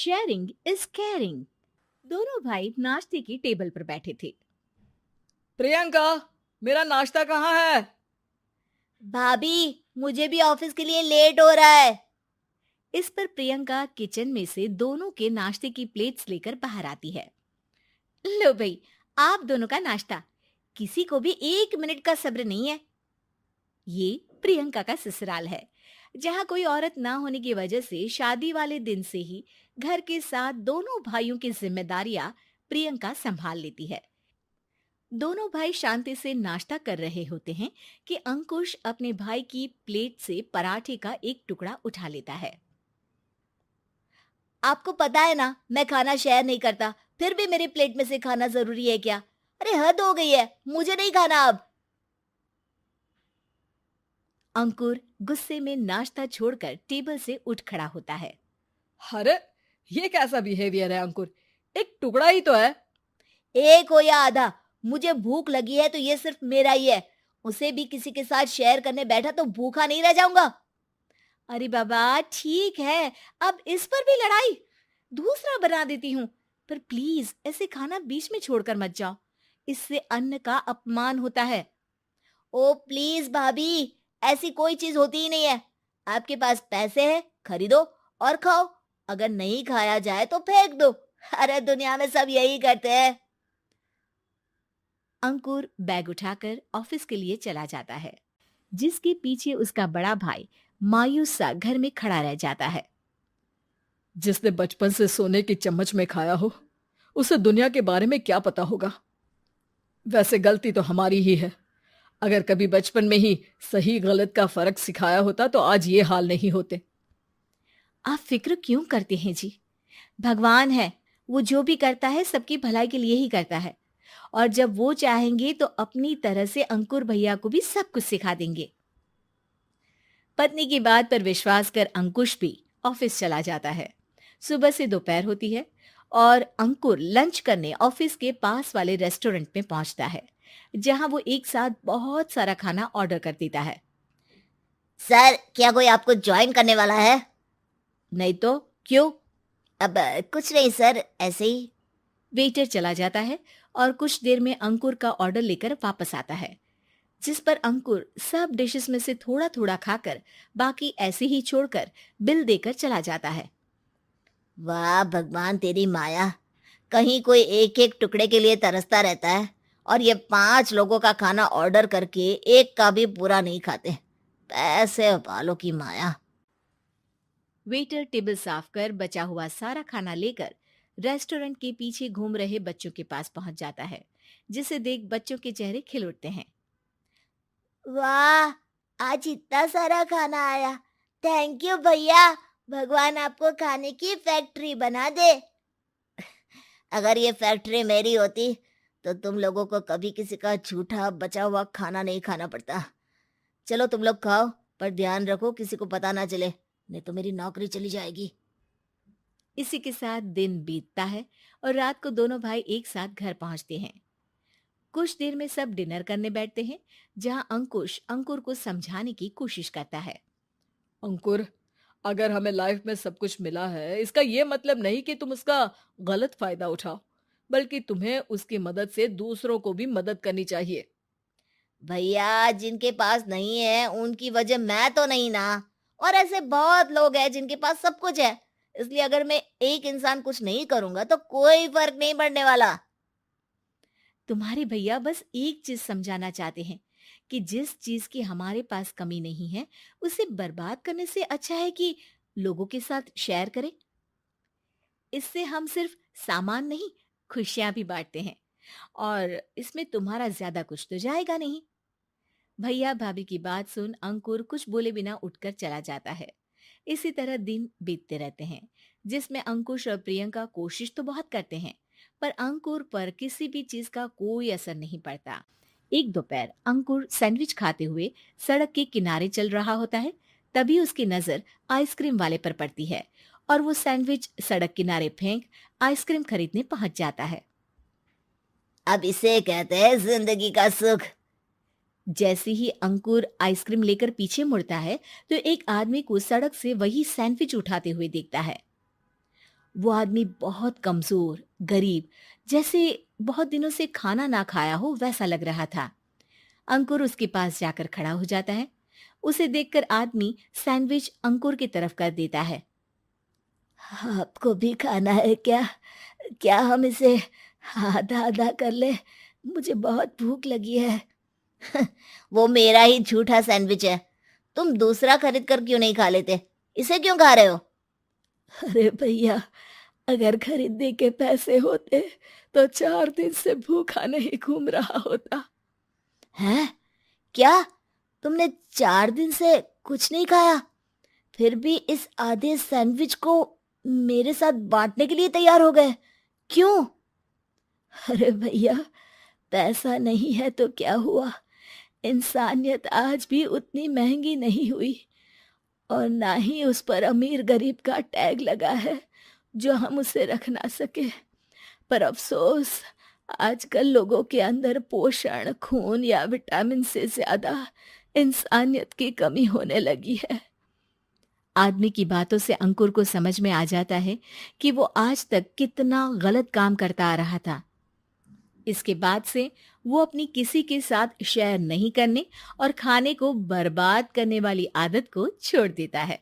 Sharing is caring. दोनों भाई नाश्ते की टेबल पर बैठे थे। प्रियंका, मेरा नाश्ता कहाँ है? भाभी, मुझे भी ऑफिस के लिए लेट हो रहा है। इस पर प्रियंका किचन में से दोनों के नाश्ते की प्लेट्स लेकर बाहर आती है। लो भाई, आप दोनों का नाश्ता। किसी को भी 1 मिनट का सब्र नहीं है। ये प्रियंका का ससुराल है, जहाँ कोई औरत ना होने की वजह से शादी वाले दिन से ही घर के साथ दोनों भाइयों की जिम्मेदारियां प्रियंका संभाल लेती है। दोनों भाई शांति से नाश्ता कर रहे होते हैं कि अंकुश अपने भाई की प्लेट से पराठे का एक टुकड़ा उठा लेता है। आपको पता है ना, मैं खाना शेयर नहीं करता, फिर भी मेरी प्लेट में से खाना जरूरी है क्या? अरे हद हो गई है, मुझे नहीं खाना अब। अंकुर गुस्से में नाश्ता छोड़कर टेबल से उठ खड़ा होता है। अरे, ये कैसा बिहेवियर है अंकुर? एक टुकड़ा ही तो है। एक हो या आधा, मुझे भूख लगी है तो ये सिर्फ मेरा ही है। उसे भी किसी के साथ शेयर करने बैठा तो भूखा नहीं रह जाऊंगा। अरे बाबा ठीक है, अब इस पर भी लड़ाई। दूसरा बना देती हूँ, पर प्लीज ऐसे खाना बीच में छोड़कर मत जाओ। इससे अन्न का अपमान होता है। ओ प्लीज भाभी, ऐसी कोई चीज होती ही नहीं है। आपके पास पैसे हैं, खरीदो और खाओ। अगर नहीं खाया जाए तो फेंक दो। अरे दुनिया में सब यही करते हैं। अंकुर बैग उठाकर ऑफिस के लिए चला जाता है, जिसके पीछे उसका बड़ा भाई मायूस सा घर में खड़ा रह जाता है। जिसने बचपन से सोने की चम्मच में खाया हो, उसे दुनिया के बारे में क्या पता होगा। वैसे गलती तो हमारी ही है। अगर कभी बचपन में ही सही गलत का फर्क सिखाया होता तो आज ये हाल नहीं होते। आप फिक्र क्यों करते हैं जी? भगवान है, वो जो भी करता है सबकी भलाई के लिए ही करता है। और जब वो चाहेंगे तो अपनी तरह से अंकुर भैया को भी सब कुछ सिखा देंगे। पत्नी की बात पर विश्वास कर अंकुश भी ऑफिस चला जाता है। सुबह से दोपहर होती है और अंकुर लंच करने ऑफिस के पास वाले रेस्टोरेंट में पहुंचता है, जहां वो एक साथ बहुत सारा खाना ऑर्डर कर देता है। सर, क्या कोई आपको ज्वाइन करने वाला है? नहीं तो क्यों? अब कुछ नहीं सर, ऐसे ही। वेटर चला जाता है और कुछ देर में अंकुर का ऑर्डर लेकर वापस आता है, जिस पर अंकुर सब डिशेस में से थोड़ा थोड़ा खाकर बाकी ऐसे ही छोड़कर बिल देकर चला जाता है। वाह भगवान, तेरी माया। कहीं कोई एक एक टुकड़े के लिए तरसता रहता है और ये 5 लोगों का खाना ऑर्डर करके एक का भी पूरा नहीं खाते। पैसे वालों की माया। वेटर टेबल साफ कर बचा हुआ सारा खाना लेकर रेस्टोरेंट के पीछे घूम रहे बच्चों के पास पहुंच जाता है, जिसे देख बच्चों के चेहरे खिल उठते हैं। वाह, आज इतना सारा खाना आया। थैंक यू भैया। भगवान आपको खाने की फैक्ट्री बना दे। अगर ये फैक्ट्री मेरी होती तो तुम लोगों को कभी किसी का झूठा बचा हुआ खाना नहीं खाना पड़ता। चलो तुम लोग खाओ, पर ध्यान रखो किसी को पता ना चले, नहीं तो मेरी नौकरी चली जाएगी। इसी के साथ दिन बीतता है और रात को दोनों भाई एक साथ घर पहुंचते हैं। कुछ देर में सब डिनर करने बैठते हैं, जहां अंकुश अंकुर को समझाने की कोशिश करता है। अंकुर, अगर हमें लाइफ में सब कुछ मिला है, इसका ये मतलब नहीं कि तुम उसका गलत फायदा उठाओ, बल्कि तुम्हें उसकी मदद से दूसरों को भी मदद करनी चाहिए। भैया, जिनके पास नहीं है उनकी वजह मैं तो नहीं ना। और ऐसे बहुत लोग हैं जिनके पास सब कुछ है। इसलिए अगर मैं एक इंसान कुछ नहीं करूंगा तो कोई फर्क नहीं पड़ने वाला। तुम्हारे भैया बस एक चीज समझाना चाहते हैं कि जिस चीज की हमारे पास कमी नहीं है, उसे बर्बाद करने से अच्छा है कि लोगों के साथ शेयर करें। इससे हम सिर्फ सामान नहीं, खुशियां भी बांटते हैं, और इसमें तुम्हारा ज्यादा कुछ तो जाएगा नहीं। भैया भाभी की बात सुन अंकुर कुछ बोले बिना उठकर चला जाता है। इसी तरह दिन बीतते रहते हैं, जिसमें अंकुश और प्रियंका कोशिश तो बहुत करते हैं, पर अंकुर पर किसी भी चीज का कोई असर नहीं पड़ता। एक दोपहर अंकुर सैंडविच खाते हुए सड़क के किनारे चल रहा होता है। तभी उसकी नजर आइसक्रीम वाले पर पड़ती है और वो सैंडविच सड़क किनारे फेंक आइसक्रीम खरीदने पहुंच जाता है। अब इसे कहते हैं जिंदगी का सुख। जैसे ही अंकुर आइसक्रीम लेकर पीछे मुड़ता है, तो एक आदमी को सड़क से वही सैंडविच उठाते हुए देखता है। वो आदमी बहुत कमजोर, गरीब, जैसे बहुत दिनों से खाना ना खाया हो वैसा लग रहा था। अंकुर उसके पास जाकर खड़ा हो जाता है। उसे देखकर आदमी सैंडविच अंकुर की तरफ कर देता है। आपको भी खाना है क्या? क्या हम इसे आधा आधा कर ले? मुझे बहुत भूख लगी है। वो मेरा ही झूठा सैंडविच है। तुम दूसरा खरीद कर क्यों नहीं खा लेते? इसे क्यों खा रहे हो? अरे भैया, अगर खरीदने के पैसे होते तो 4 दिन से भूखा नहीं घूम रहा होता। हैं? क्या? तुमने 4 दिन से कुछ नहीं खाया? फिर भी इस आधे सैंडविच को मेरे साथ बांटने के लिए तैयार हो गए? क्यों? अरे भैया, पैसा नहीं है तो क्या हुआ, इंसानियत आज भी उतनी महंगी नहीं हुई, और ना ही उस पर अमीर गरीब का टैग लगा है जो हम उसे रख ना सके। पर अफसोस, आजकल लोगों के अंदर पोषण, खून या विटामिन से ज्यादा इंसानियत की कमी होने लगी है। आदमी की बातों से अंकुर को समझ में आ जाता है कि वो आज तक कितना गलत काम करता आ रहा था। इसके बाद से वो अपनी किसी के साथ शेयर नहीं करने और खाने को बर्बाद करने वाली आदत को छोड़ देता है।